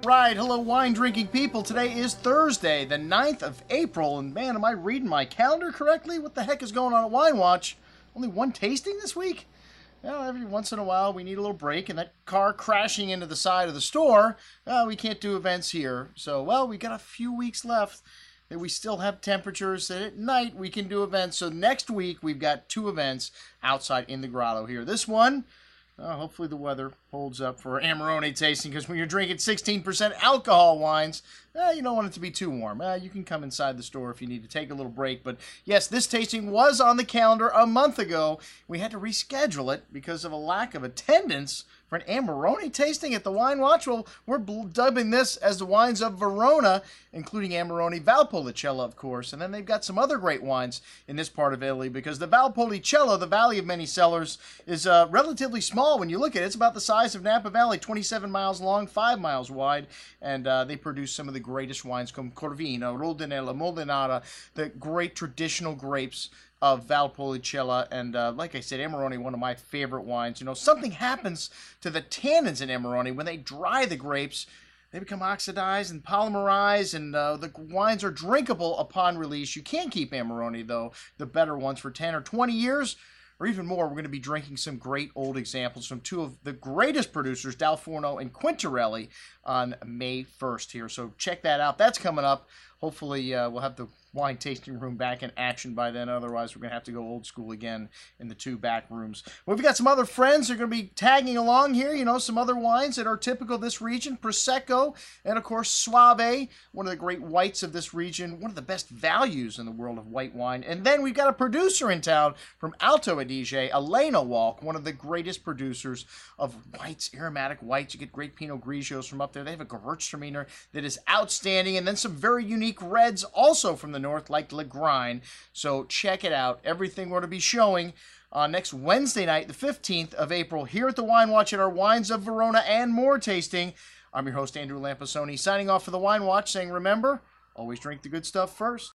Right, hello wine-drinking people. Today is Thursday, the 9th of April, and man, am I reading my calendar correctly? What the heck is going on at Wine Watch? Only one tasting this week? Well, every once in a while we need a little break, and that car crashing into the side of the store, we can't do events here. So, well, we got a few weeks left. And we still have temperatures that at night we can do events. So next week we've got 2 events outside in the grotto here. This one, hopefully the weather holds up for Amarone tasting, because when you're drinking 16% alcohol wines, you don't want it to be too warm. You can come inside the store if you need to take a little break. But yes, this tasting was on the calendar a month ago. We had to reschedule it because of a lack of attendance for an Amarone tasting at the Wine Watch. Well, we're dubbing this as the wines of Verona, including Amarone, Valpolicella, of course. And then they've got some other great wines in this part of Italy, because the Valpolicella, the Valley of Many Cellars, is relatively small when you look at it. It's about the size of Napa Valley, 27 miles long, 5 miles wide, and they produce some of the greatest wines, come Corvino, Rodinella, Molinara, the great traditional grapes of Valpolicella. And like I said, Amarone, one of my favorite wines. You know, something happens to the tannins in Amarone when they dry the grapes. They become oxidized and polymerized, and the wines are drinkable upon release. You can keep Amarone, though, the better ones, for 10 or 20 years. Or even more. We're going to be drinking some great old examples from 2 of the greatest producers, Dal Forno and Quintarelli, on May 1st here. So check that out. That's coming up. Hopefully we'll have the wine tasting room back in action by then. Otherwise, we're going to have to go old school again in the 2 back rooms. Well, we've got some other friends that are going to be tagging along here. You know, some other wines that are typical of this region. Prosecco and, of course, Soave, one of the great whites of this region. One of the best values in the world of white wine. And then we've got a producer in town from Alto Adige, Elena Walk, one of the greatest producers of whites, aromatic whites. You get great Pinot Grigios from up there. They have a Gewürztraminer that is outstanding. And then some very unique reds also from the north, like Legrine. So check it out. Everything we're going to be showing next Wednesday night, the 15th of April, here at the Wine Watch at our Wines of Verona and More tasting. I'm your host, Andrew Lampasone, signing off for the Wine Watch, saying, remember, always drink the good stuff first.